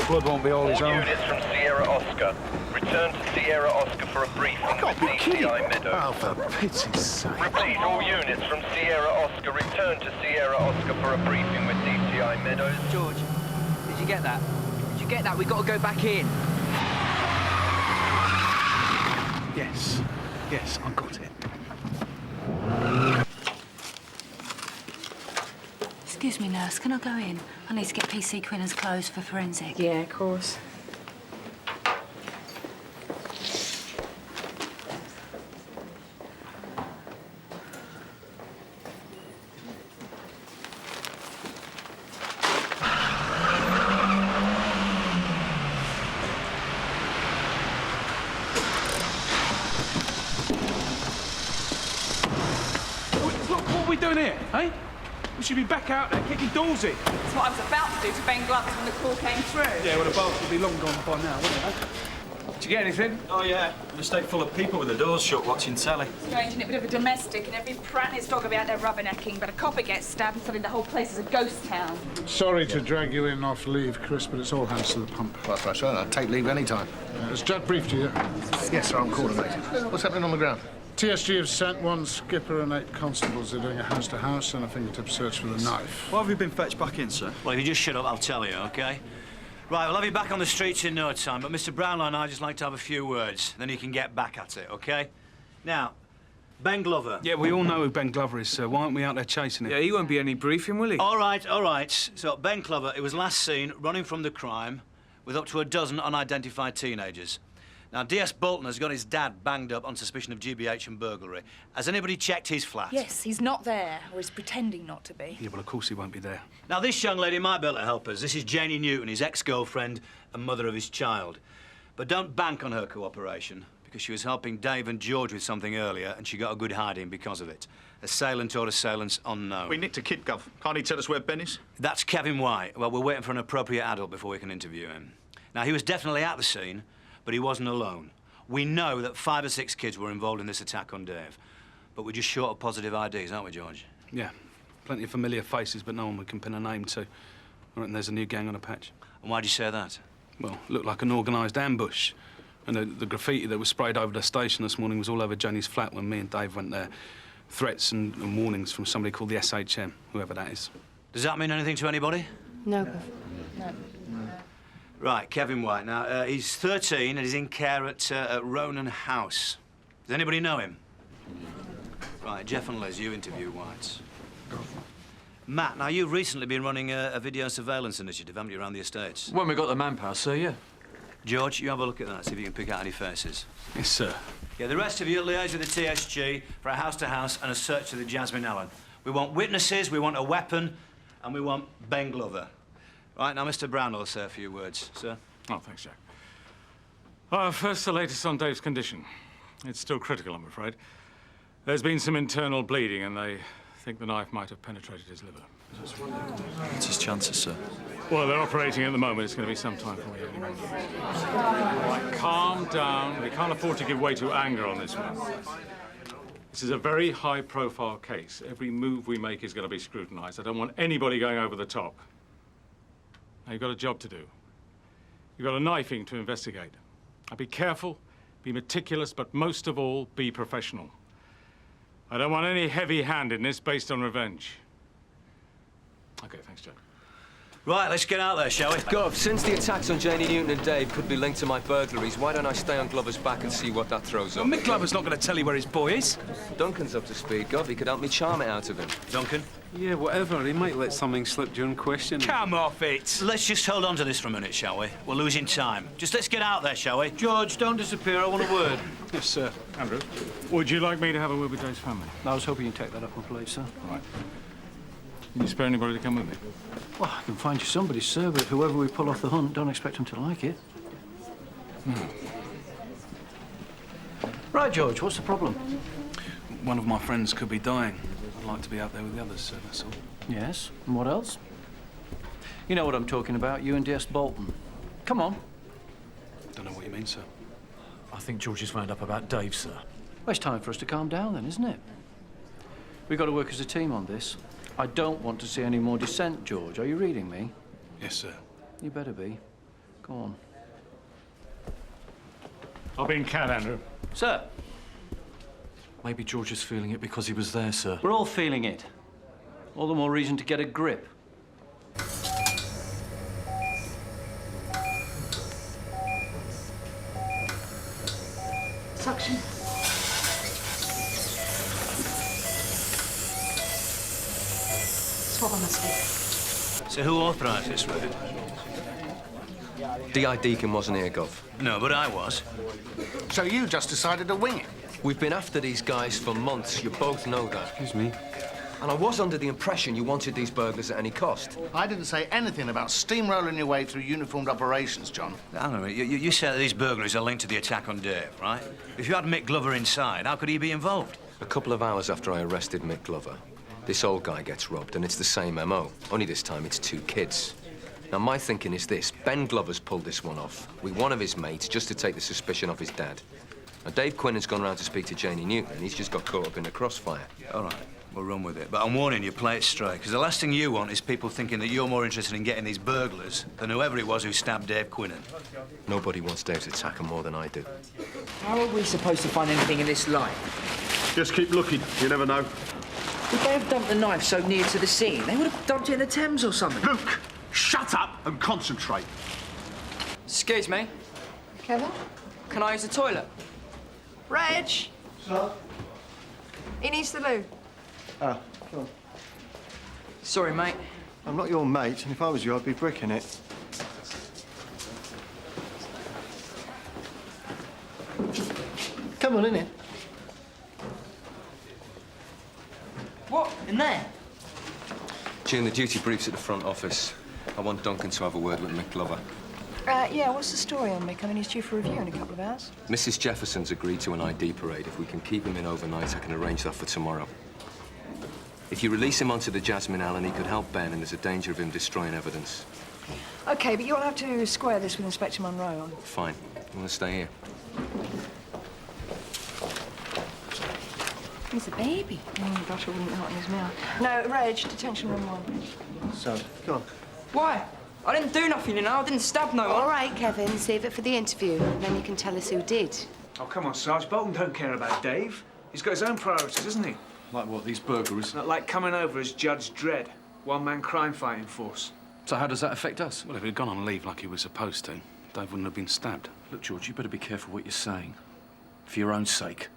blood won't be all his All own. units from Sierra Oscar. Return to Sierra Oscar for a briefing with DCI Meadows. Oh, for pity's sake. Repeat, all units from Sierra Oscar return to Sierra Oscar for a briefing with DCI Meadows. George, did you get that? Did you get that? We got to go back in. Yes. Yes, I got it. Excuse me, nurse, can I go in? I need to get PC Quinnan's clothes for forensic. Yeah, of course. Look, what are we doing here, eh? We should be back out there kicking doors in. That's what I was about to do to Ben Glover when the call came through. Yeah, well, the bath would be long gone by now, wouldn't it? Did you get anything? Oh, yeah. An estate full of people with the doors shut watching telly. Strange, isn't it? Bit of a domestic, and every prat and his dog will be out there rubbernecking, but a copper gets stabbed and suddenly the whole place is a ghost town. Sorry to drag you in off leave, Chris, but it's all hands to the pump. That's right, I'd take leave any time. Has Judd briefed you? Yes, sir, I'm coordinated. What's happening on the ground? TSG have sent one skipper and 8 constables. They're doing a house-to-house and a fingertip search for the knife. Why have you been fetched back in, sir? Well, if you just shut up, I'll tell you, OK? Right, we'll have you back on the streets in no time, but Mr. Brownlow and I just like to have a few words. Then you can get back at it, OK? Now, Ben Glover. Yeah, we all know who Ben Glover is, sir. Why aren't we out there chasing him? Yeah, he won't be any briefing, will he? All right, all right. So, Ben Glover, he was last seen running from the crime with up to a dozen unidentified teenagers. Now, DS Boulton has got his dad banged up on suspicion of GBH and burglary. Has anybody checked his flat? Yes, he's not there, or he's pretending not to be. Yeah, well, of course he won't be there. Now, this young lady might be able to help us. This is Janie Newton, his ex-girlfriend and mother of his child. But don't bank on her cooperation, because she was helping Dave and George with something earlier, and she got a good hiding because of it. Assailant or assailants unknown. We nicked a kid, Gov. Can't he tell us where Ben is? That's Kevin White. Well, we're waiting for an appropriate adult before we can interview him. Now, he was definitely at the scene, but he wasn't alone. We know that 5 or 6 kids were involved in this attack on Dave. But we're just short of positive IDs, aren't we, George? Yeah. Plenty of familiar faces, but no one we can pin a name to. I reckon there's a new gang on a patch. And why'd you say that? Well, looked like an organised ambush. And the graffiti that was sprayed over the station this morning was all over Jenny's flat when me and Dave went there. Threats and warnings from somebody called the SHM, whoever that is. Does that mean anything to anybody? No. No. Right, Kevin White. Now, he's 13 and he's in care at Ronan House. Does anybody know him? Right, Jeff and Liz, you interview White. Matt, now, you've recently been running a video surveillance initiative, haven't you, around the estates? When we got the manpower, sir, yeah. George, you have a look at that, see if you can pick out any faces. Yes, sir. Yeah, the rest of you liaise with the TSG for a house-to-house and a search of the Jasmine Allen. We want witnesses, we want a weapon, and we want Ben Glover. Right, now, Mr. Brown will say a few words, sir. Oh, thanks, Jack. First, the latest on Dave's condition. It's still critical, I'm afraid. There's been some internal bleeding, and they think the knife might have penetrated his liver. What's his chances, sir? Well, they're operating at the moment. It's going to be some time before we have any more. All right, calm down. We can't afford to give way to anger on this one. This is a very high-profile case. Every move we make is going to be scrutinized. I don't want anybody going over the top. Now, you've got a job to do. You've got a knifing to investigate. Now, be careful, be meticulous, but most of all, be professional. I don't want any heavy-handedness based on revenge. OK, thanks, Jack. Right, let's get out there, shall we? Gov, since the attacks on Janie Newton and Dave could be linked to my burglaries, why don't I stay on Glover's back and see what that throws up? Well, Mick Glover's not going to tell you where his boy is. Duncan's up to speed, Gov. He could help me charm it out of him. Duncan? Yeah, whatever. He might let something slip during questioning. Come off it. Let's just hold on to this for a minute, shall we? We're losing time. Just let's get out there, shall we? George, don't disappear. I want a word. Yes, sir. Andrew, would you like me to have a word with Dave's family? I was hoping you'd take that up on plate, sir. Right. Can you spare anybody to come with me? Well, I can find you somebody, sir, but whoever we pull off the hunt, don't expect them to like it. Right, George, what's the problem? One of my friends could be dying. I'd like to be out there with the others, sir, that's all. Yes, and what else? You know what I'm talking about, you and DS Boulton. Come on. Don't know what you mean, sir. I think George has found up about Dave, sir. Well, it's time for us to calm down then, isn't it? We've got to work as a team on this. I don't want to see any more dissent, George. Are you reading me? Yes, sir. You better be. Go on. I'll be in cat, Andrew. Sir, Maybe George is feeling it because he was there, sir. we're all feeling it. All the more reason to get a grip. Suction. Swab on the stick. So who authorised this raid? D.I. Deacon wasn't here, Gov. No, but I was. So you just decided to wing it? We've been after these guys for months. You both know that. Excuse me. And I was under the impression you wanted these burglars at any cost. I didn't say anything about steamrolling your way through uniformed operations, John. Hang on a minute. You said that these burglaries are linked to the attack on Dave, right? If you had Mick Glover inside, how could he be involved? A couple of hours after I arrested Mick Glover, this old guy gets robbed, and it's the same M.O. Only this time it's two kids. Now, my thinking is this. Ben Glover's pulled this one off with one of his mates just to take the suspicion off his dad. Now, Dave Quinnan's gone round to speak to Janie Newton, and he's just got caught up in the crossfire. All right, we'll run with it. But I'm warning you, play it straight, because the last thing you want is people thinking that you're more interested in getting these burglars than whoever it was who stabbed Dave Quinnan. Nobody wants Dave's attacker more than I do. How are we supposed to find anything in this light? Just keep looking. You never know. Would they have dumped the knife so near to the scene? They would have dumped it in the Thames or something. Luke, shut up and concentrate. Excuse me. Kevin? Can I use the toilet? Reg! Sir? He needs the loo. Ah, come on. Sorry, mate. I'm not your mate, and if I was you, I'd be bricking it. Come on, innit? What? In there? June, the duty brief's at the front office. I want Duncan to have a word with Mick Glover. Yeah, what's the story on Mick? I mean, he's due for review in a couple of hours. Mrs. Jefferson's agreed to an ID parade. If we can keep him in overnight, I can arrange that for tomorrow. If you release him onto the Jasmine Allen, he could help Ben, and there's a danger of him destroying evidence. OK, but you'll have to square this with Inspector Munro. Fine. I'm gonna stay here. He's a baby. Oh, gosh, I wouldn't know in his mouth. No, Reg, detention room 1. So, go on. Why? I didn't do nothing, you know. I didn't stab no one. All right, Kevin, save it for the interview. Then you can tell us who did. Oh, come on, Sarge. Boulton don't care about Dave. He's got his own priorities, isn't he? Like what, these burglaries? Not like coming over as Judge Dredd, one-man crime-fighting force. So how does that affect us? Well, if he'd gone on leave like he was supposed to, Dave wouldn't have been stabbed. Look, George, you better be careful what you're saying. For your own sake.